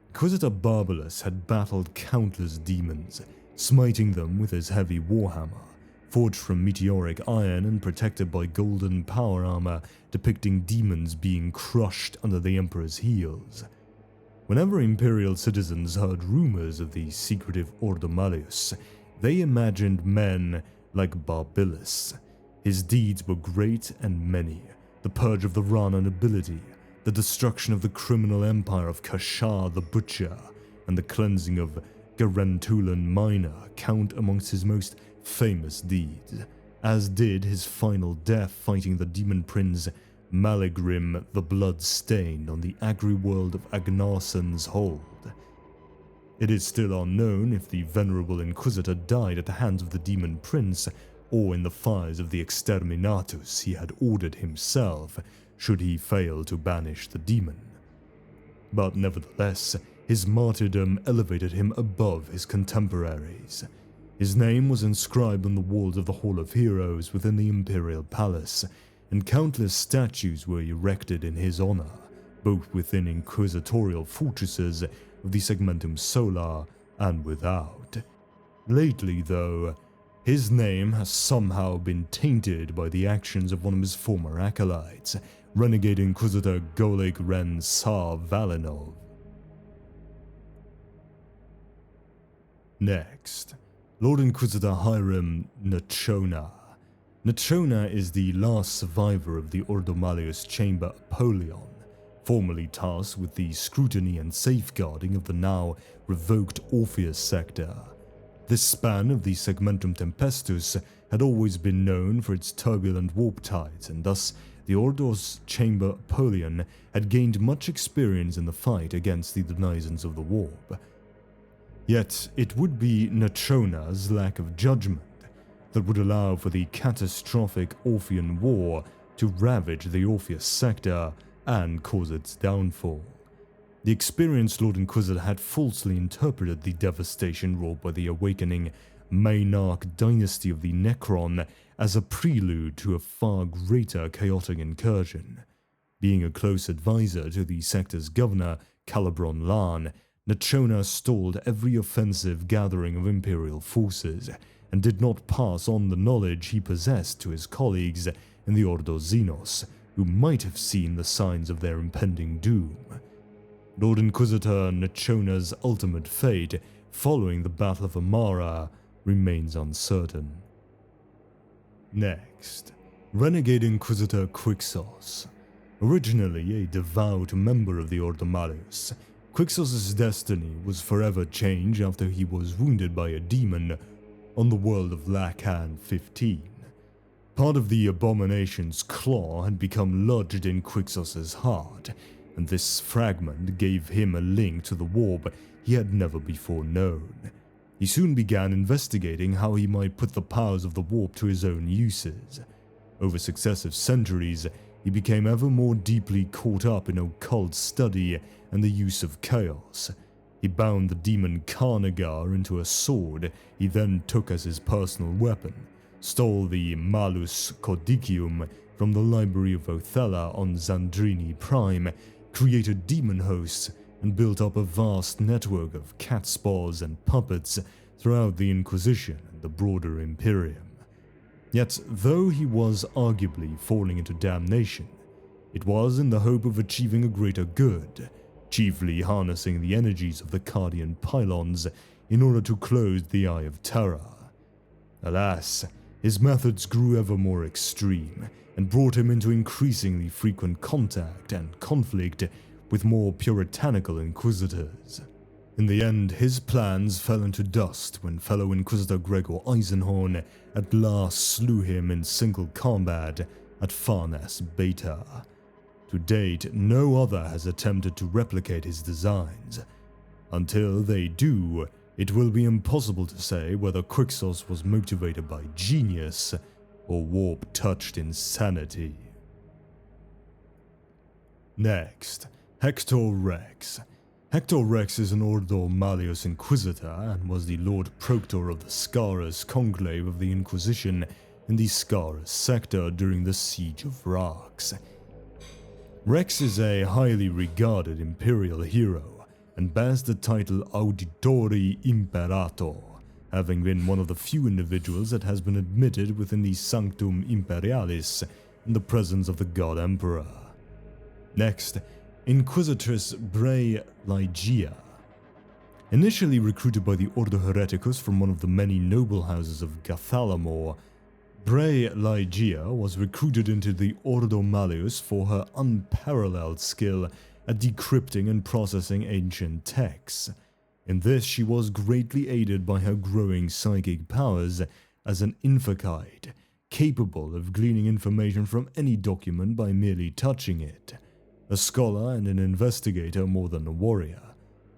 Inquisitor Barbilus had battled countless demons, smiting them with his heavy warhammer, forged from meteoric iron and protected by golden power armor depicting demons being crushed under the Emperor's heels. Whenever Imperial citizens heard rumors of the secretive Ordo Malleus, they imagined men like Barbilus. His deeds were great and many: the purge of the Rana nobility, the destruction of the criminal empire of Kashar the Butcher, and the cleansing of Garantulan Minor count amongst his most famous deeds, as did his final death fighting the demon prince Maligrim the Blood-Stained on the agri-world of Agnarsen's Hold. It is still unknown if the venerable Inquisitor died at the hands of the demon prince or in the fires of the Exterminatus he had ordered himself, should he fail to banish the demon. but nevertheless, his martyrdom elevated him above his contemporaries. His name was inscribed on the walls of the Hall of Heroes within the Imperial Palace, and countless statues were erected in his honor, both within inquisitorial fortresses of the Segmentum Solar and without. Lately, though, his name has somehow been tainted by the actions of one of his former acolytes, Renegade Inquisitor Golik Ren Tsar Valinov. Next, Lord Inquisitor Hiram Nachona. Nachona is the last survivor of the Ordo Malleus Chamber Apollyon, formerly tasked with the scrutiny and safeguarding of the now revoked Orpheus sector. This span of the Segmentum Tempestus had always been known for its turbulent warp tides, and thus the Ordo's Chamber Apollyon had gained much experience in the fight against the denizens of the warp. Yet it would be Nachona's lack of judgment that would allow for the catastrophic Orphean War to ravage the Orpheus sector and cause its downfall. The experienced Lord Inquisitor had falsely interpreted the devastation wrought by the awakening Maynarch dynasty of the Necron as a prelude to a far greater chaotic incursion. Being a close advisor to the sector's governor, Calibron Lan, Nachona stalled every offensive gathering of Imperial forces, and did not pass on the knowledge he possessed to his colleagues in the Ordo Xenos, who might have seen the signs of their impending doom. Lord Inquisitor Nachona's ultimate fate, following the Battle of Amara, remains uncertain. Next, Renegade Inquisitor Quixos. Originally a devout member of the Ordo Malleus, Quixos' destiny was forever changed after he was wounded by a demon on the world of Lacan 15. Part of the abomination's claw had become lodged in Quixos' heart, and this fragment gave him a link to the warp he had never before known. He soon began investigating how he might put the powers of the warp to his own uses. Over successive centuries, he became ever more deeply caught up in occult study and the use of chaos. He bound the demon Karnagar into a sword he then took as his personal weapon, stole the Malus Codicium from the library of Othella on Zandrini Prime, created demon hosts, and built up a vast network of catspaws and puppets throughout the Inquisition and the broader Imperium. Yet, though he was arguably falling into damnation, it was in the hope of achieving a greater good, chiefly harnessing the energies of the Cardian pylons in order to close the Eye of Terror. Alas, his methods grew ever more extreme, and brought him into increasingly frequent contact and conflict with more puritanical inquisitors. In the end, his plans fell into dust when fellow Inquisitor Gregor Eisenhorn at last slew him in single combat at Farnes Beta. To date, no other has attempted to replicate his designs. Until they do, it will be impossible to say whether Quixos was motivated by genius or warp-touched insanity. Next, Hector Rex. Hector Rex is an Ordo Malleus Inquisitor and was the Lord Proctor of the Scarus Conclave of the Inquisition in the Scarus sector during the Siege of Rax. Rex is a highly regarded Imperial hero and bears the title Auditori Imperator, having been one of the few individuals that has been admitted within the Sanctum Imperialis in the presence of the God Emperor. Next, Inquisitress Bray Lygia. Initially recruited by the Ordo Hereticus from one of the many noble houses of Gathalamor, Bray Lygia was recruited into the Ordo Malleus for her unparalleled skill at decrypting and processing ancient texts. In this, she was greatly aided by her growing psychic powers as an infocide, capable of gleaning information from any document by merely touching it. A scholar and an investigator more than a warrior,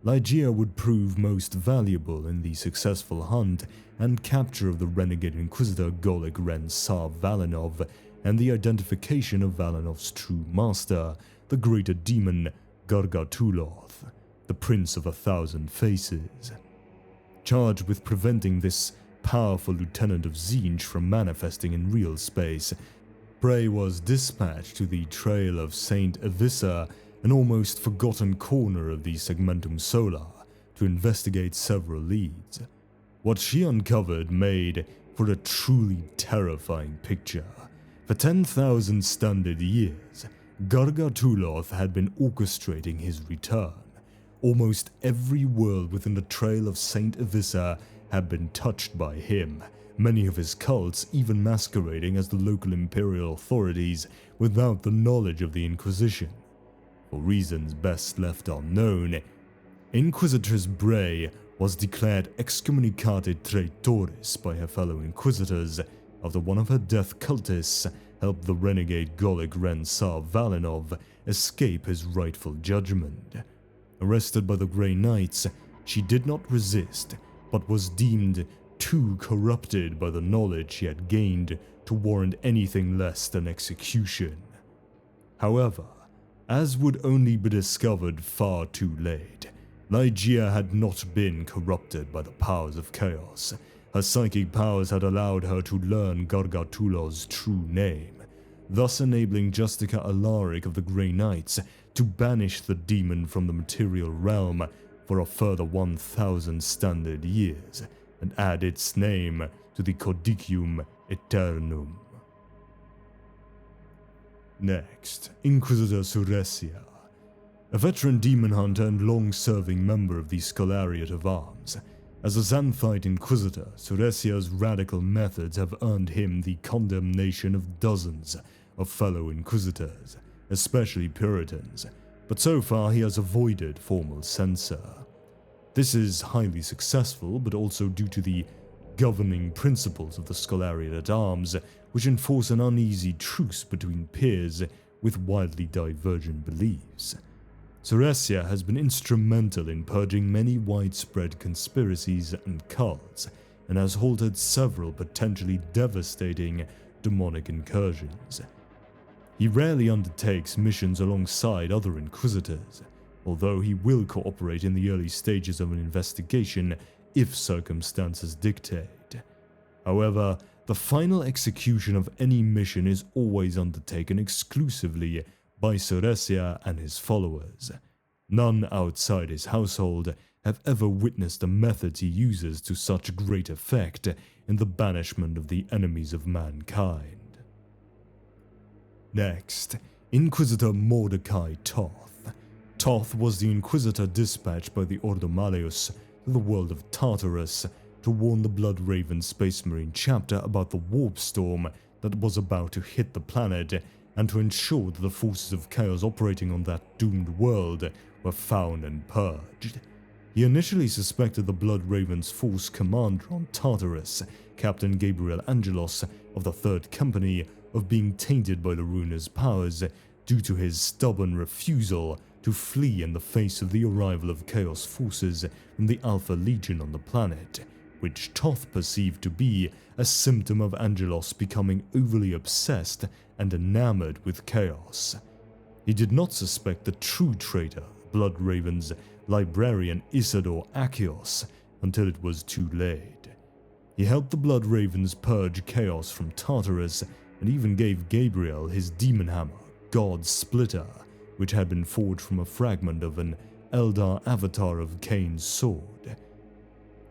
Lygia would prove most valuable in the successful hunt and capture of the renegade Inquisitor Golik Ren Tsar Valinov and the identification of Valinov's true master, the greater demon Gargatuloth, the Prince of 1,000 Faces. Charged with preventing this powerful lieutenant of Tzeentch from manifesting in real space, Bray was dispatched to the Trail of Saint Avissa, an almost forgotten corner of the Segmentum Solar, to investigate several leads. What she uncovered made for a truly terrifying picture. For 10,000 standard years, Gargatuloth had been orchestrating his return. Almost every world within the Trail of Saint Avissa had been touched by him, many of his cults even masquerading as the local imperial authorities without the knowledge of the Inquisition. For reasons best left unknown, Inquisitress Bray was declared excommunicate traitoris by her fellow Inquisitors after one of her death cultists helped the renegade Golic Ren Tsar Valinov escape his rightful judgment. Arrested by the Grey Knights, she did not resist, but was deemed too corrupted by the knowledge she had gained to warrant anything less than execution. However, as would only be discovered far too late, Ligeia had not been corrupted by the powers of chaos. Her psychic powers had allowed her to learn Gargatuloth's true name, thus enabling Justica Alaric of the Grey Knights to banish the demon from the material realm for a further 1,000 standard years, and add its name to the Codicium Aeternum. Next, Inquisitor Suresia. A veteran demon hunter and long-serving member of the Scholariate of Arms. As a Xanthite Inquisitor, Suresia's radical methods have earned him the condemnation of dozens of fellow Inquisitors, especially Puritans, but so far he has avoided formal censure. This is highly successful, but also due to the governing principles of the Scholariate at Arms, which enforce an uneasy truce between peers with wildly divergent beliefs. Suresia has been instrumental in purging many widespread conspiracies and cults, and has halted several potentially devastating demonic incursions. He rarely undertakes missions alongside other Inquisitors, although he will cooperate in the early stages of an investigation if circumstances dictate. However, the final execution of any mission is always undertaken exclusively by Suresia and his followers. None outside his household have ever witnessed the methods he uses to such great effect in the banishment of the enemies of mankind. Next, Inquisitor Mordecai Toth. Toth was the Inquisitor dispatched by the Ordo Malleus to the world of Tartarus to warn the Bloodraven Space Marine chapter about the warp storm that was about to hit the planet, and to ensure that the forces of chaos operating on that doomed world were found and purged. He initially suspected the Bloodraven's force commander on Tartarus, Captain Gabriel Angelos of the 3rd Company, of being tainted by the ruiner's powers due to his stubborn refusal to flee in the face of the arrival of chaos forces from the Alpha Legion on the planet, which Toth perceived to be a symptom of Angelos becoming overly obsessed and enamored with chaos. He did not suspect the true traitor, Bloodraven's librarian Isidore Achios, until it was too late. He helped the Bloodravens purge chaos from Tartarus, and even gave Gabriel his demon hammer, God's Splitter, which had been forged from a fragment of an Eldar avatar of Cain's sword.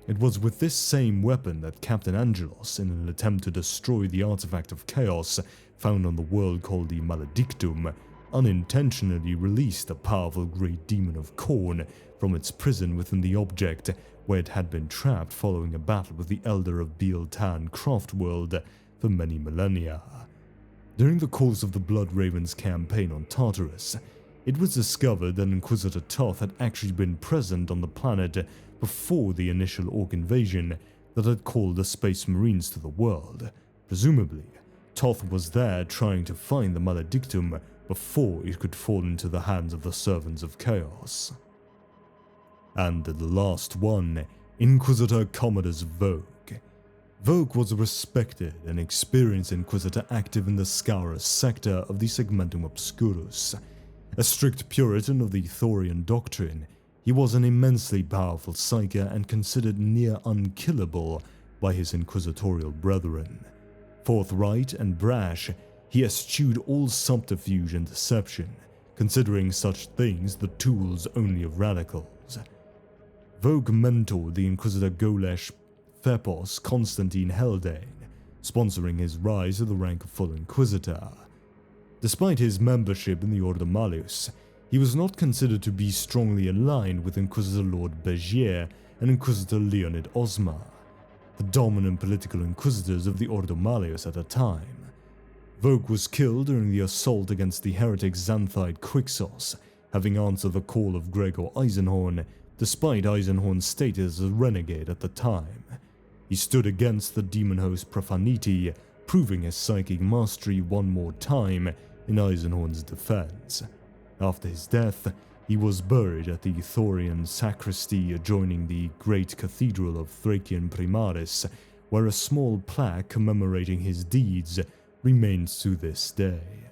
It was with this same weapon that Captain Angelos, in an attempt to destroy the artifact of chaos found on the world called the Maledictum, unintentionally released the powerful great demon of Khorne from its prison within the object where it had been trapped following a battle with the Elder of Biel-Tan Craftworld for many millennia. During the course of the Bloodraven's campaign on Tartarus, it was discovered that Inquisitor Toth had actually been present on the planet before the initial Orc invasion that had called the Space Marines to the world. Presumably, Toth was there trying to find the Maledictum before it could fall into the hands of the Servants of Chaos. And the last one, Inquisitor Commodus Vogue. Vogue was a respected and experienced Inquisitor active in the Scaurus sector of the Segmentum Obscurus. A strict Puritan of the Thorian doctrine, he was an immensely powerful psyker and considered near unkillable by his inquisitorial brethren. Forthright and brash, he eschewed all subterfuge and deception, considering such things the tools only of radicals. Vogue mentored the Inquisitor Golesh Phepos Constantine Haldane, sponsoring his rise to the rank of full Inquisitor. Despite his membership in the Ordo Malleus, he was not considered to be strongly aligned with Inquisitor Lord Begier and Inquisitor Leonid Osma, the dominant political inquisitors of the Ordo Malleus at the time. Vogue was killed during the assault against the heretic Xanthite Quixos, having answered the call of Gregor Eisenhorn, despite Eisenhorn's status as a renegade at the time. He stood against the demon host Profaniti, proving his psychic mastery one more time in Eisenhorn's defense. After his death, he was buried at the Thorian sacristy adjoining the Great Cathedral of Thracian Primaris, where a small plaque commemorating his deeds remains to this day.